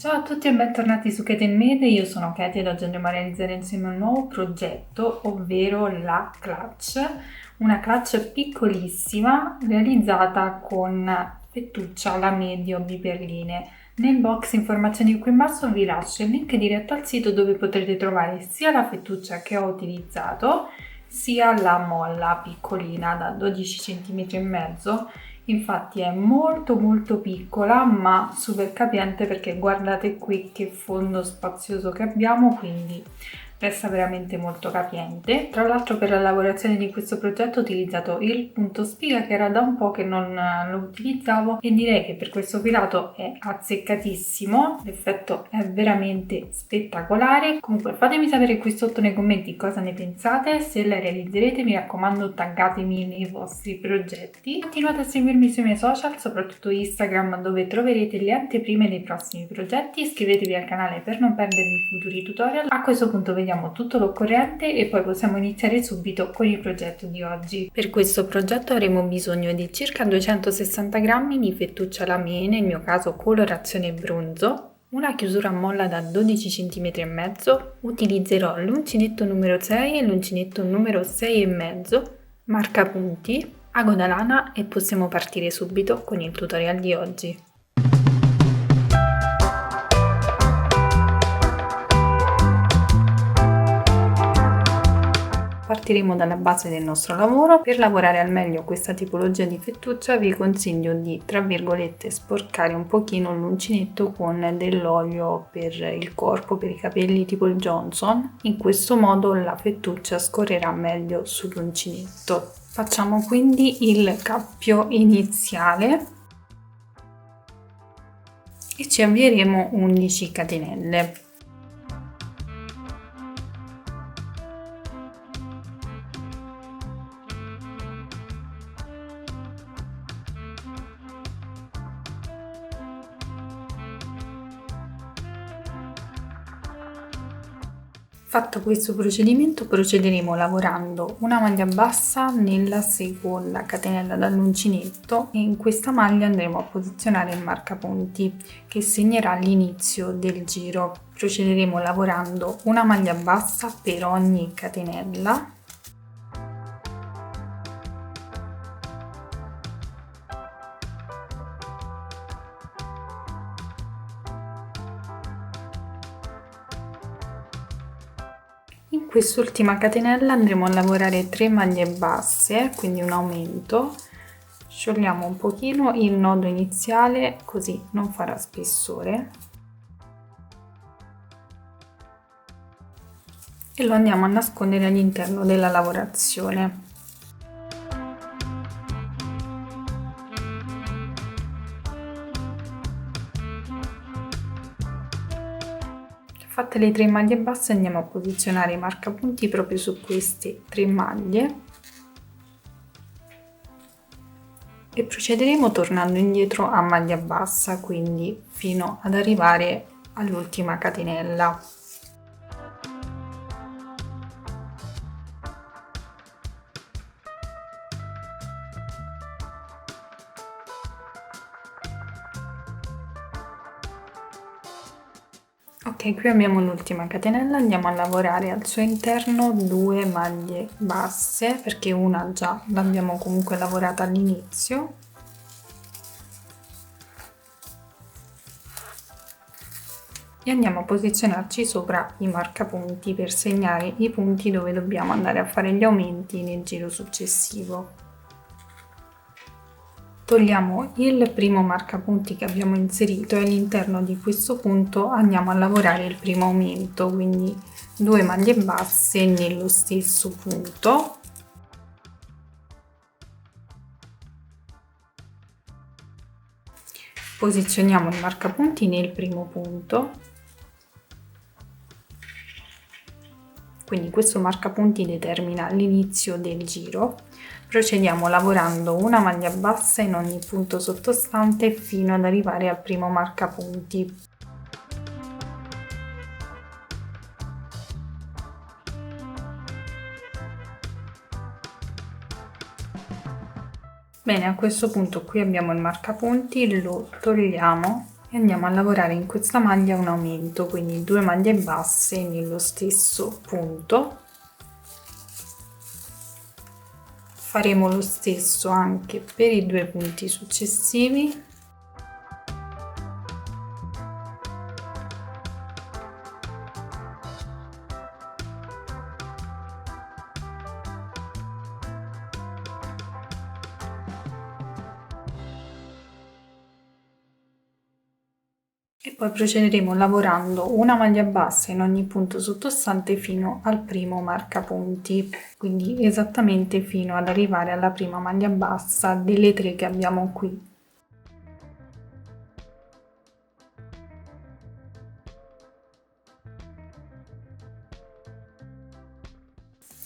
Ciao a tutti e bentornati su Kate Made, io sono Katie ed oggi andremo a realizzare insieme un nuovo progetto, ovvero la clutch, una clutch piccolissima realizzata con fettuccia alla medio biperline. Nel box informazioni qui in basso vi lascio il link diretto al sito dove potrete trovare sia la fettuccia che ho utilizzato, sia la molla piccolina da 12 cm e mezzo. Infatti è molto piccola ma super capiente, perché guardate qui che fondo spazioso che abbiamo, quindi resta veramente molto capiente. Tra l'altro per la lavorazione di questo progetto ho utilizzato il punto spiga, che era da un po' che non lo utilizzavo, e direi che per questo filato è azzeccatissimo, l'effetto è veramente spettacolare. Comunque fatemi sapere qui sotto nei commenti cosa ne pensate, se la realizzerete mi raccomando taggatemi nei vostri progetti. Continuate a seguirmi sui miei social, soprattutto Instagram, dove troverete le anteprime dei prossimi progetti. Iscrivetevi al canale per non perdervi i futuri tutorial. A questo punto vediamo tutto l'occorrente e poi possiamo iniziare subito con il progetto di oggi. Per questo progetto avremo bisogno di circa 260 g di fettuccia lamé, nel mio caso colorazione bronzo, una chiusura a molla da 12 cm e mezzo, utilizzerò l'uncinetto numero 6 e l'uncinetto numero 6 e mezzo, marcapunti, ago da lana e possiamo partire subito con il tutorial di oggi. Partiremo dalla base del nostro lavoro. Per lavorare al meglio questa tipologia di fettuccia vi consiglio di, tra virgolette, sporcare un pochino l'uncinetto con dell'olio per il corpo, per i capelli tipo il Johnson. In questo modo la fettuccia scorrerà meglio sull'uncinetto. Facciamo quindi il cappio iniziale e ci avvieremo 11 catenelle. Fatto questo procedimento procederemo lavorando una maglia bassa nella seconda catenella dall'uncinetto e in questa maglia andremo a posizionare il marcapunti che segnerà l'inizio del giro. Procederemo lavorando una maglia bassa per ogni catenella . In quest'ultima catenella andremo a lavorare 3 maglie basse, quindi un aumento. Sciogliamo un pochino il nodo iniziale così non farà spessore e lo andiamo a nascondere all'interno della lavorazione. Fatte le 3 maglie basse andiamo a posizionare i marcapunti proprio su queste 3 maglie e procederemo tornando indietro a maglia bassa, quindi fino ad arrivare all'ultima catenella. Ok, qui abbiamo l'ultima catenella, andiamo a lavorare al suo interno 2 maglie basse, perché una già l'abbiamo comunque lavorata all'inizio. E andiamo a posizionarci sopra i marcapunti per segnare i punti dove dobbiamo andare a fare gli aumenti nel giro successivo. Togliamo il primo marcapunti che abbiamo inserito e all'interno di questo punto andiamo a lavorare il primo aumento, quindi 2 maglie basse nello stesso punto. Posizioniamo il marcapunti nel primo punto. quindi questo marcapunti determina l'inizio del giro. Procediamo lavorando una maglia bassa in ogni punto sottostante fino ad arrivare al primo marcapunti. Bene, a questo punto qui abbiamo il marcapunti, lo togliamo e andiamo a lavorare in questa maglia un aumento, quindi 2 maglie basse nello stesso punto. Faremo lo stesso anche per i 2 punti successivi. E poi procederemo lavorando una maglia bassa in ogni punto sottostante fino al primo marcapunti, quindi esattamente fino ad arrivare alla prima maglia bassa delle 3 che abbiamo qui.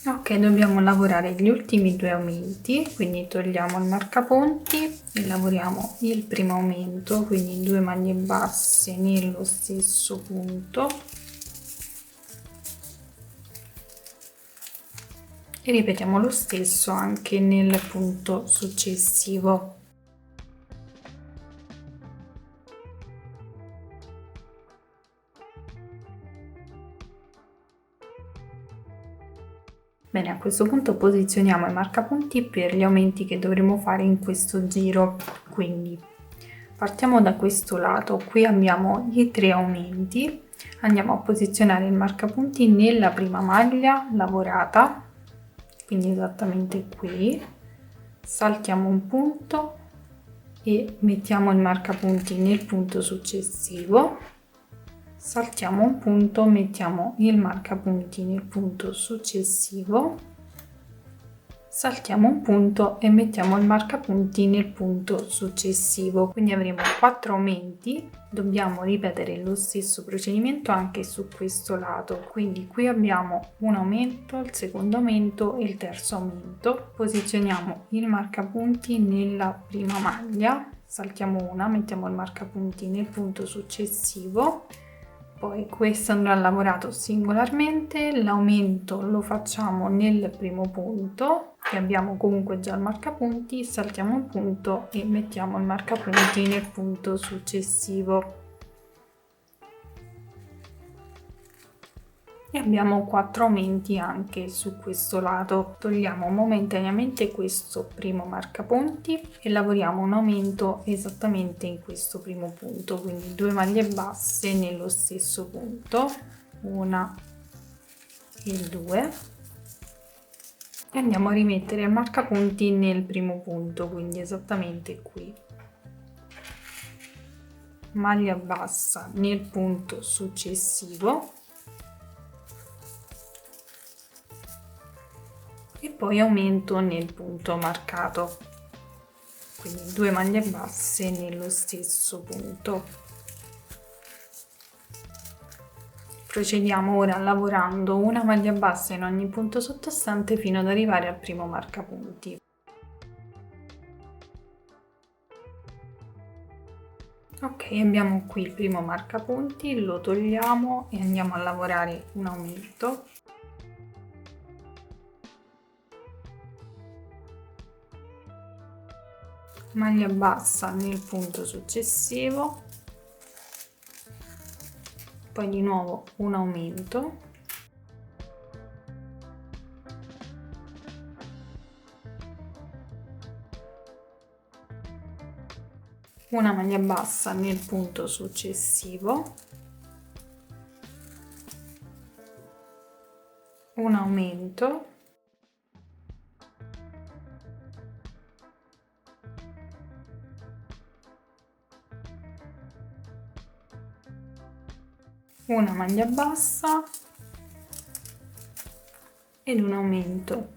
Ok, dobbiamo lavorare gli ultimi 2 aumenti, quindi togliamo il marcapunti e lavoriamo il primo aumento, quindi 2 maglie basse nello stesso punto e ripetiamo lo stesso anche nel punto successivo. Bene, a questo punto posizioniamo i marcapunti per gli aumenti che dovremo fare in questo giro, quindi partiamo da questo lato, qui abbiamo i 3 aumenti, andiamo a posizionare il marcapunti nella prima maglia lavorata, quindi esattamente qui, saltiamo un punto e mettiamo il marcapunti nel punto successivo, saltiamo un punto, mettiamo il marcapunti nel punto successivo, saltiamo un punto e mettiamo il marcapunti nel punto successivo, quindi avremo 4 aumenti. Dobbiamo ripetere lo stesso procedimento anche su questo lato, quindi qui abbiamo un aumento, il secondo aumento e il terzo aumento. Posizioniamo il marcapunti nella prima maglia, saltiamo una, mettiamo il marcapunti nel punto successivo. Poi questo andrà lavorato singolarmente, l'aumento lo facciamo nel primo punto, che abbiamo comunque già il marcapunti, saltiamo un punto e mettiamo il marcapunti nel punto successivo. E abbiamo 4 aumenti anche su questo lato. Togliamo momentaneamente questo primo marcapunti e lavoriamo un aumento esattamente in questo primo punto, quindi 2 maglie basse nello stesso punto, una e 2, e andiamo a rimettere il marcapunti nel primo punto, quindi esattamente qui, maglia bassa nel punto successivo e poi aumento nel punto marcato, quindi 2 maglie basse nello stesso punto. Procediamo ora lavorando una maglia bassa in ogni punto sottostante fino ad arrivare al primo marcapunti. Ok, abbiamo qui il primo marcapunti, lo togliamo e andiamo a lavorare un aumento. Maglia bassa nel punto successivo, poi di nuovo un aumento, una maglia bassa nel punto successivo, un aumento, una maglia bassa ed un aumento.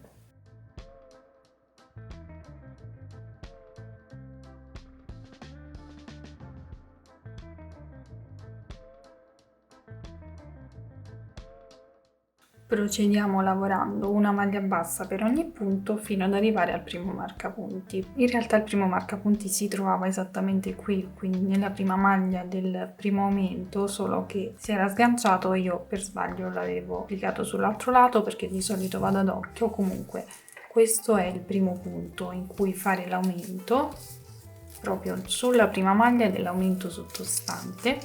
Procediamo lavorando una maglia bassa per ogni punto fino ad arrivare al primo marcapunti. In realtà il primo marcapunti si trovava esattamente qui, quindi nella prima maglia del primo aumento, solo che si era sganciato e io per sbaglio l'avevo applicato sull'altro lato perché di solito vado ad occhio. Comunque questo è il primo punto in cui fare l'aumento, proprio sulla prima maglia dell'aumento sottostante.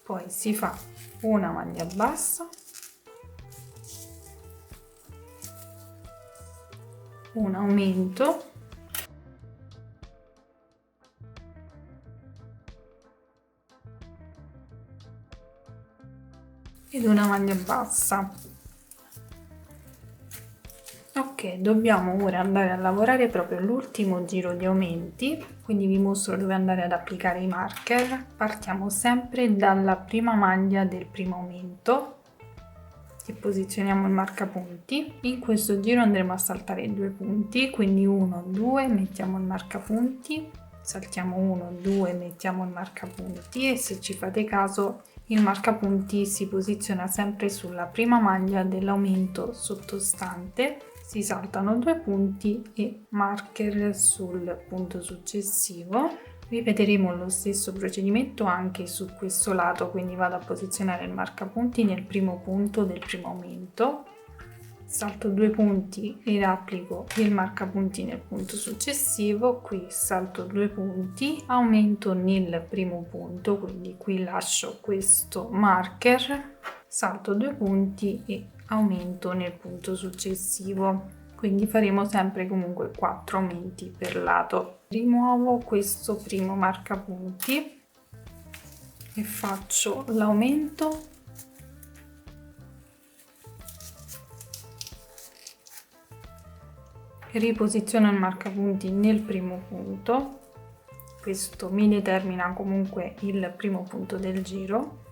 Poi si fa una maglia bassa, un aumento ed una maglia bassa. Ok, dobbiamo ora andare a lavorare proprio l'ultimo giro di aumenti, quindi vi mostro dove andare ad applicare i marker. Partiamo sempre dalla prima maglia del primo aumento e posizioniamo il marcapunti. In questo giro andremo a saltare 2 punti, quindi 1, 2, mettiamo il marcapunti, saltiamo 1, 2, mettiamo il marcapunti, e se ci fate caso il marcapunti si posiziona sempre sulla prima maglia dell'aumento sottostante. Si saltano 2 punti e marker sul punto successivo. Ripeteremo lo stesso procedimento anche su questo lato, quindi vado a posizionare il marcapunti nel primo punto del primo aumento, salto 2 punti ed applico il marcapunti nel punto successivo. Qui salto 2 punti, aumento nel primo punto, quindi qui lascio questo marker, salto 2 punti e aumento nel punto successivo. Quindi faremo sempre comunque 4 aumenti per lato. Rimuovo questo primo marcapunti e faccio l'aumento, riposiziono il marcapunti nel primo punto. Questo mi determina comunque il primo punto del giro.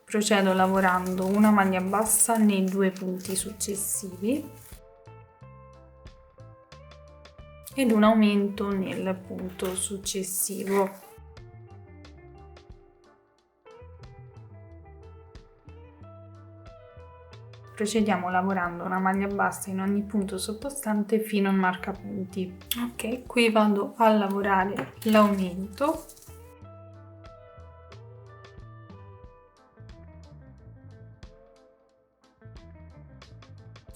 Procedo lavorando una maglia bassa nei 2 punti successivi ed un aumento nel punto successivo. Procediamo lavorando una maglia bassa in ogni punto sottostante fino al marcapunti. Ok, qui vado a lavorare l'aumento.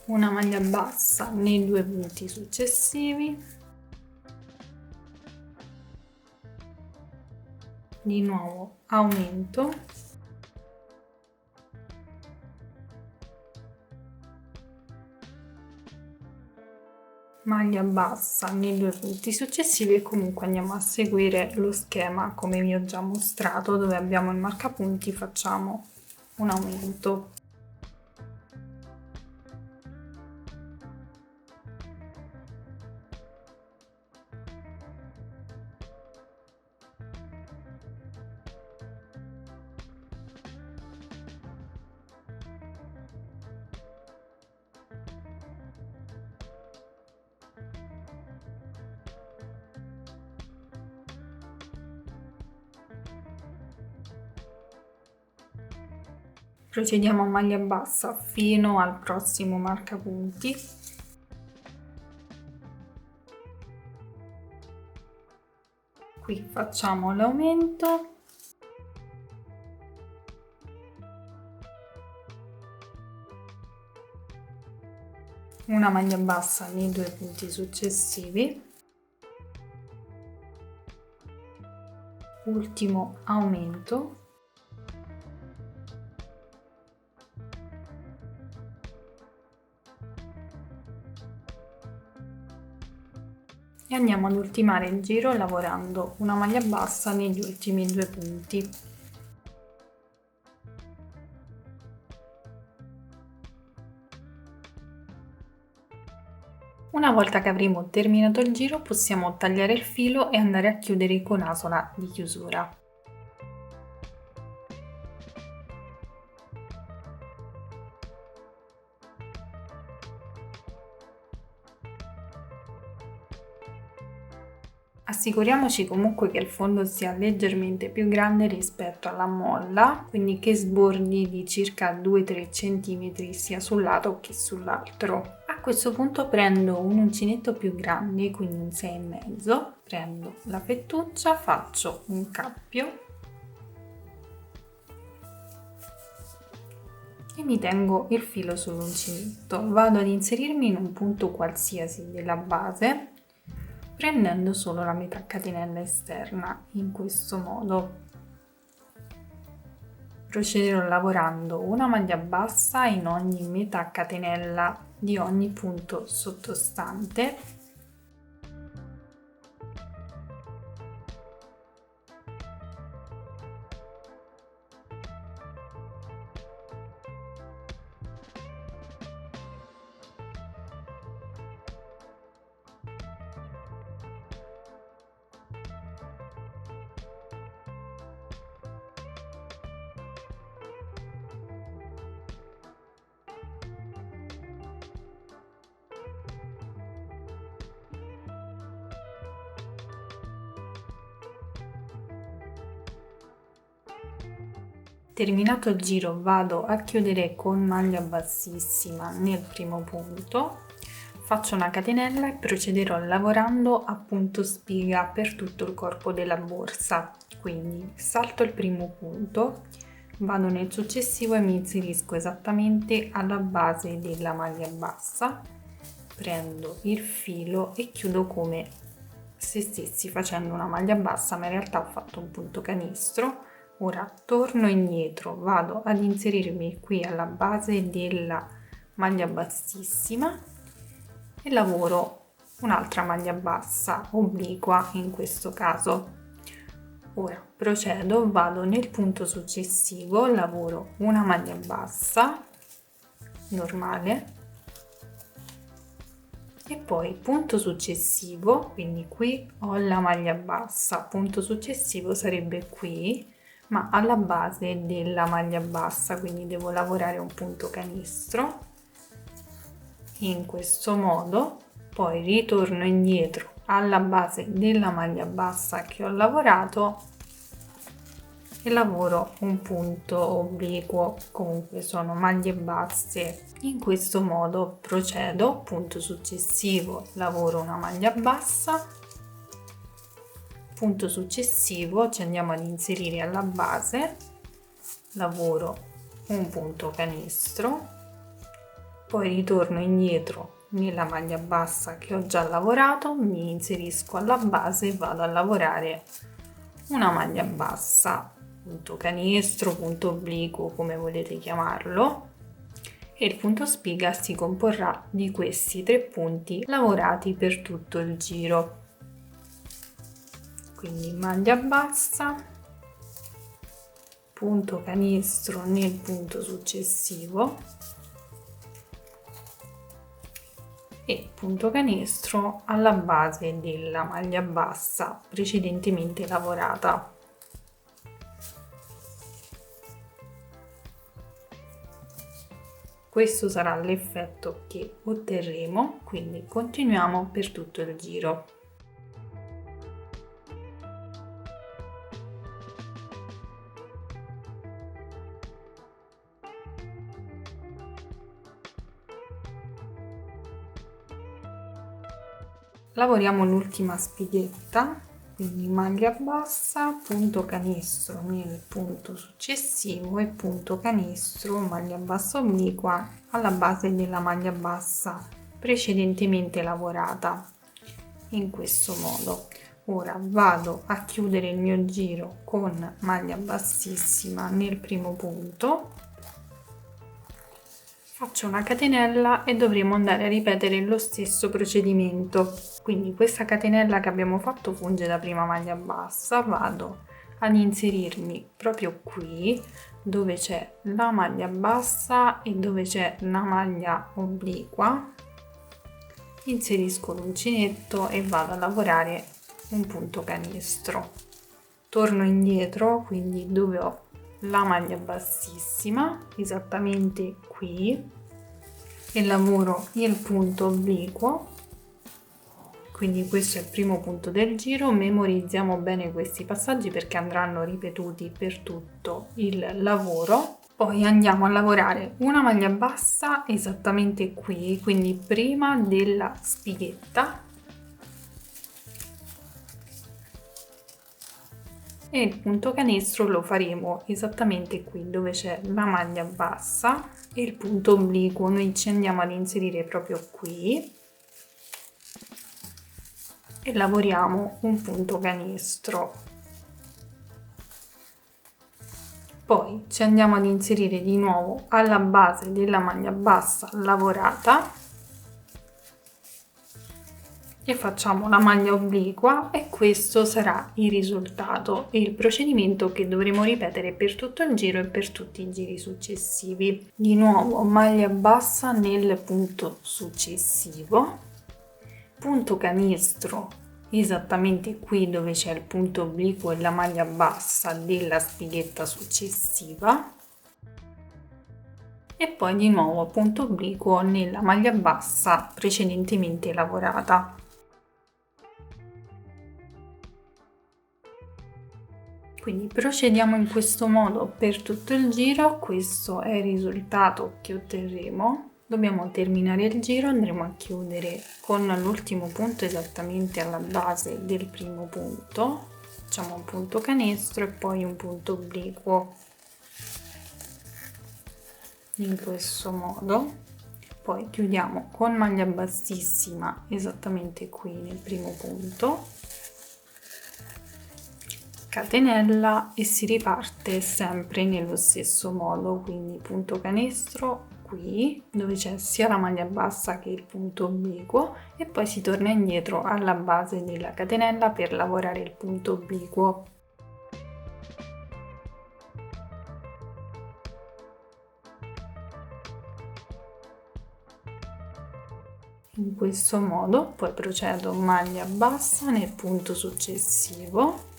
Una maglia bassa nei 2 punti successivi, di nuovo aumento, maglia bassa nei 2 punti successivi, e comunque andiamo a seguire lo schema come vi ho già mostrato, dove abbiamo il marcapunti, facciamo un aumento. Procediamo a maglia bassa fino al prossimo marcapunti. Qui facciamo l'aumento, una maglia bassa nei 2 punti successivi, ultimo aumento, e andiamo ad ultimare il giro lavorando una maglia bassa negli ultimi 2 punti. Una volta che avremo terminato il giro possiamo tagliare il filo e andare a chiudere con asola di chiusura. Assicuriamoci comunque che il fondo sia leggermente più grande rispetto alla molla, quindi che sbordi di circa 2-3 cm sia sul lato che sull'altro. A questo punto prendo un uncinetto più grande, quindi un 6,5, prendo la fettuccia, faccio un cappio e mi tengo il filo sull'uncinetto. Vado ad inserirmi in un punto qualsiasi della base, prendendo solo la metà catenella esterna in questo modo. Procederò lavorando una maglia bassa in ogni metà catenella di ogni punto sottostante. Terminato il giro vado a chiudere con maglia bassissima nel primo punto, faccio una catenella e procederò lavorando a punto spiga per tutto il corpo della borsa. Quindi salto il primo punto, vado nel successivo e mi inserisco esattamente alla base della maglia bassa, prendo il filo e chiudo come se stessi facendo una maglia bassa, ma in realtà ho fatto un punto canestro. Ora torno indietro, vado ad inserirmi qui alla base della maglia bassissima e lavoro un'altra maglia bassa obliqua in questo caso. Ora procedo, vado nel punto successivo, lavoro una maglia bassa normale e poi punto successivo, quindi qui ho la maglia bassa, punto successivo sarebbe qui, ma alla base della maglia bassa, quindi devo lavorare un punto canestro in questo modo, poi ritorno indietro alla base della maglia bassa che ho lavorato e lavoro un punto obliquo, comunque sono maglie basse. In questo modo procedo, punto successivo, lavoro una maglia bassa, punto successivo ci andiamo ad inserire alla base, lavoro un punto canestro, poi ritorno indietro nella maglia bassa che ho già lavorato, mi inserisco alla base e vado a lavorare una maglia bassa, punto canestro, punto obliquo, come volete chiamarlo, e il punto spiga si comporrà di questi 3 punti lavorati per tutto il giro. Quindi maglia bassa, punto canestro nel punto successivo e punto canestro alla base della maglia bassa precedentemente lavorata. Questo sarà l'effetto che otterremo, quindi continuiamo per tutto il giro. Lavoriamo l'ultima spighetta, quindi maglia bassa, punto canestro nel punto successivo e punto canestro, maglia bassa obliqua alla base della maglia bassa precedentemente lavorata in questo modo. Ora vado a chiudere il mio giro con maglia bassissima nel primo punto, faccio una catenella e dovremo andare a ripetere lo stesso procedimento. Quindi questa catenella che abbiamo fatto funge da prima maglia bassa, vado ad inserirmi proprio qui dove c'è la maglia bassa e dove c'è la maglia obliqua, inserisco l'uncinetto e vado a lavorare un punto canestro. Torno indietro, quindi dove ho la maglia bassissima, esattamente qui, e lavoro il punto obliquo, Quindi questo è il primo punto del giro, memorizziamo bene questi passaggi perché andranno ripetuti per tutto il lavoro. Poi andiamo a lavorare una maglia bassa esattamente qui, quindi prima della spighetta, e il punto canestro lo faremo esattamente qui dove c'è la maglia bassa e il punto obliquo. Noi ci andiamo ad inserire proprio qui e lavoriamo un punto canestro. Poi ci andiamo ad inserire di nuovo alla base della maglia bassa lavorata e facciamo la maglia obliqua, e questo sarà il risultato e il procedimento che dovremo ripetere per tutto il giro e per tutti i giri successivi. Di nuovo maglia bassa nel punto successivo, punto canestro esattamente qui dove c'è il punto obliquo e la maglia bassa della spighetta successiva, e poi di nuovo punto obliquo nella maglia bassa precedentemente lavorata. Quindi procediamo in questo modo per tutto il giro. Questo è il risultato che otterremo. Dobbiamo terminare il giro, andremo a chiudere con l'ultimo punto esattamente alla base del primo punto. Facciamo un punto canestro e poi un punto obliquo in questo modo. Poi chiudiamo con maglia bassissima esattamente qui nel primo punto, catenella e si riparte sempre nello stesso modo, quindi punto canestro qui dove c'è sia la maglia bassa che il punto obliquo e poi si torna indietro alla base della catenella per lavorare il punto obliquo. In questo modo poi procedo maglia bassa nel punto successivo,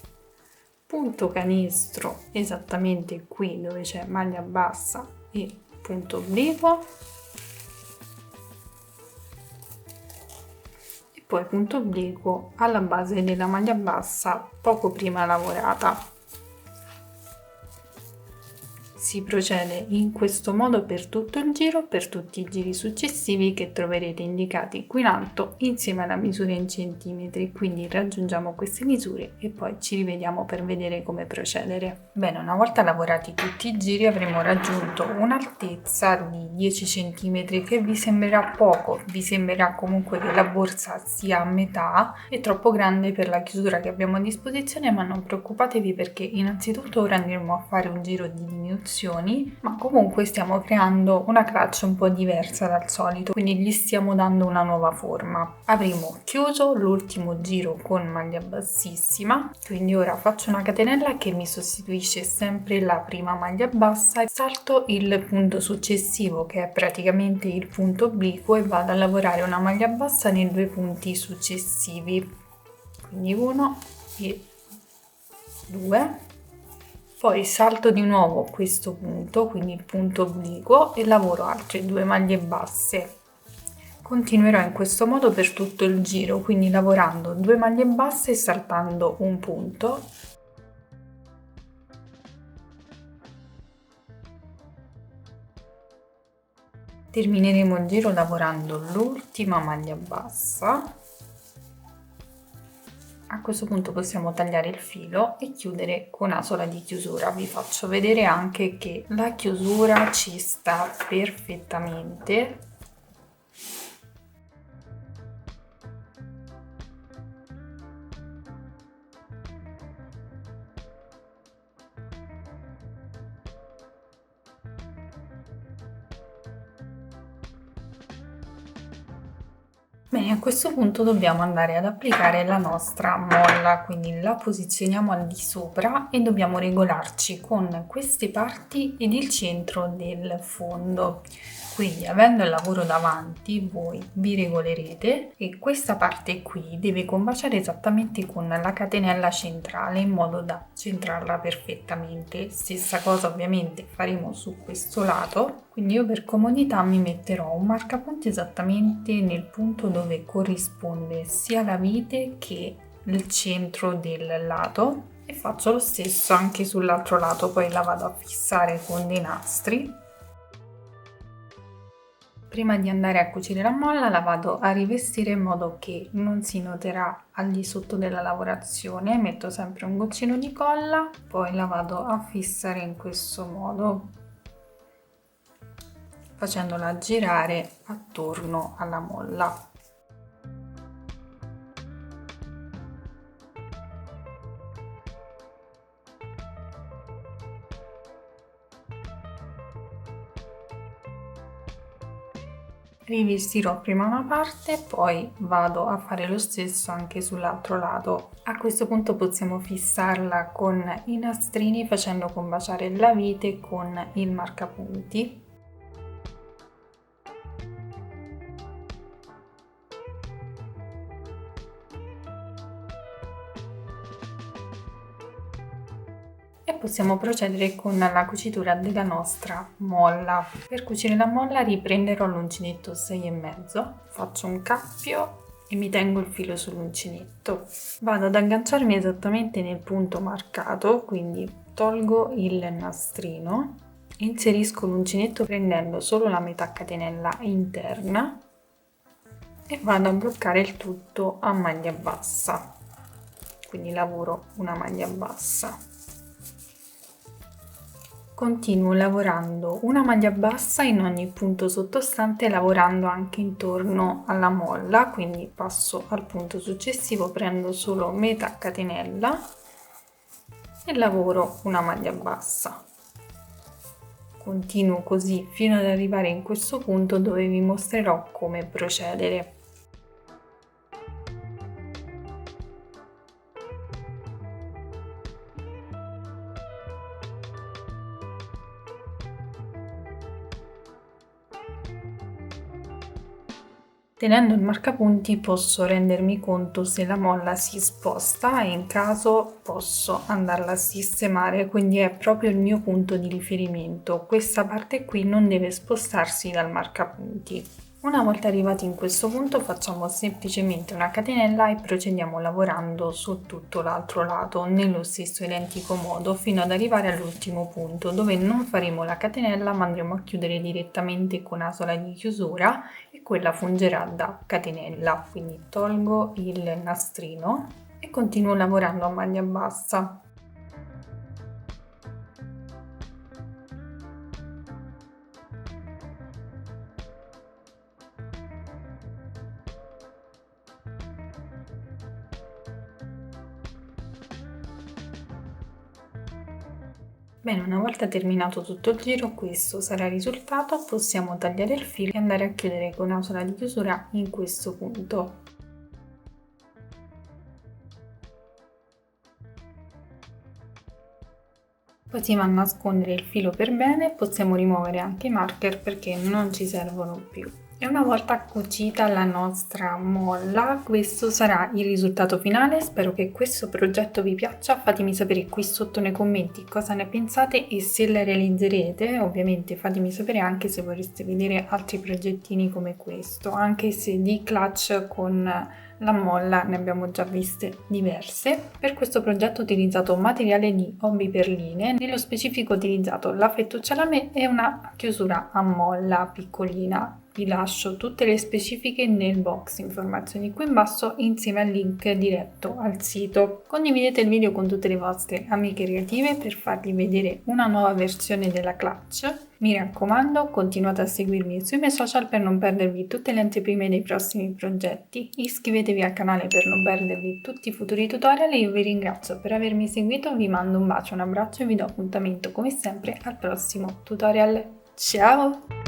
punto canestro esattamente qui dove c'è maglia bassa e punto obliquo e poi punto obliquo alla base della maglia bassa poco prima lavorata. Si procede in questo modo per tutto il giro, per tutti i giri successivi che troverete indicati qui in alto insieme alla misura in centimetri, quindi raggiungiamo queste misure e poi ci rivediamo per vedere come procedere. Bene, una volta lavorati tutti i giri avremo raggiunto un'altezza di 10 cm che vi sembrerà poco, vi sembrerà comunque che la borsa sia a metà, è troppo grande per la chiusura che abbiamo a disposizione, ma non preoccupatevi perché innanzitutto ora andremo a fare un giro di diminuzione, ma comunque stiamo creando una clutch un po' diversa dal solito, quindi gli stiamo dando una nuova forma. Avremo chiuso l'ultimo giro con maglia bassissima, quindi ora faccio una catenella che mi sostituisce sempre la prima maglia bassa e salto il punto successivo che è praticamente il punto obliquo e vado a lavorare una maglia bassa nei due punti successivi, quindi 1 e 2. Poi salto di nuovo questo punto, quindi il punto obliquo, e lavoro altre 2 maglie basse. Continuerò in questo modo per tutto il giro, quindi lavorando 2 maglie basse e saltando un punto. Termineremo il giro lavorando l'ultima maglia bassa. A questo punto possiamo tagliare il filo e chiudere con asola di chiusura. Vi faccio vedere anche che la chiusura ci sta perfettamente. Bene, a questo punto dobbiamo andare ad applicare la nostra molla, quindi la posizioniamo al di sopra e dobbiamo regolarci con queste parti ed il centro del fondo. Quindi avendo il lavoro davanti voi vi regolerete e questa parte qui deve combaciare esattamente con la catenella centrale in modo da centrarla perfettamente. Stessa cosa ovviamente faremo su questo lato, quindi io per comodità mi metterò un marcapunti esattamente nel punto dove corrisponde sia la vite che il centro del lato e faccio lo stesso anche sull'altro lato, poi la vado a fissare con dei nastri. Prima di andare a cucire la molla la vado a rivestire in modo che non si noterà al di sotto della lavorazione. Metto sempre un goccino di colla, poi la vado a fissare in questo modo, facendola girare attorno alla molla. Rivestirò prima una parte, poi vado a fare lo stesso anche sull'altro lato. A questo punto possiamo fissarla con i nastrini facendo combaciare la vite con il marcapunti. E possiamo procedere con la cucitura della nostra molla. Per cucire la molla riprenderò l'uncinetto 6,5, faccio un cappio e mi tengo il filo sull'uncinetto. Vado ad agganciarmi esattamente nel punto marcato, quindi tolgo il nastrino, inserisco l'uncinetto prendendo solo la metà catenella interna e vado a bloccare il tutto a maglia bassa, quindi lavoro una maglia bassa. Continuo lavorando una maglia bassa in ogni punto sottostante, lavorando anche intorno alla molla, quindi passo al punto successivo, prendo solo metà catenella e lavoro una maglia bassa. Continuo così fino ad arrivare in questo punto dove vi mostrerò come procedere. Tenendo il marcapunti posso rendermi conto se la molla si sposta e in caso posso andarla a sistemare, quindi è proprio il mio punto di riferimento. Questa parte qui non deve spostarsi dal marcapunti. Una volta arrivati in questo punto facciamo semplicemente una catenella e procediamo lavorando su tutto l'altro lato nello stesso identico modo fino ad arrivare all'ultimo punto dove non faremo la catenella ma andremo a chiudere direttamente con asola di chiusura e quella fungerà da catenella. Quindi tolgo il nastrino e continuo lavorando a maglia bassa. Bene, una volta terminato tutto il giro, questo sarà il risultato. Possiamo tagliare il filo e andare a chiudere con asola di chiusura in questo punto. Poi si va a nascondere il filo per bene, possiamo rimuovere anche i marker perché non ci servono più. E una volta cucita la nostra molla, questo sarà il risultato finale. Spero che questo progetto vi piaccia, fatemi sapere qui sotto nei commenti cosa ne pensate e se la realizzerete. Ovviamente fatemi sapere anche se vorreste vedere altri progettini come questo, anche se di clutch con la molla ne abbiamo già viste diverse. Per questo progetto ho utilizzato materiale di Hobby Perline, nello specifico ho utilizzato la fettuccia lame e una chiusura a molla piccolina. Vi lascio tutte le specifiche nel box informazioni qui in basso insieme al link diretto al sito. Condividete il video con tutte le vostre amiche creative per fargli vedere una nuova versione della clutch. Mi raccomando, continuate a seguirmi sui miei social per non perdervi tutte le anteprime dei prossimi progetti. Iscrivetevi al canale per non perdervi tutti i futuri tutorial. Io vi ringrazio per avermi seguito, vi mando un bacio, un abbraccio e vi do appuntamento come sempre al prossimo tutorial. Ciao!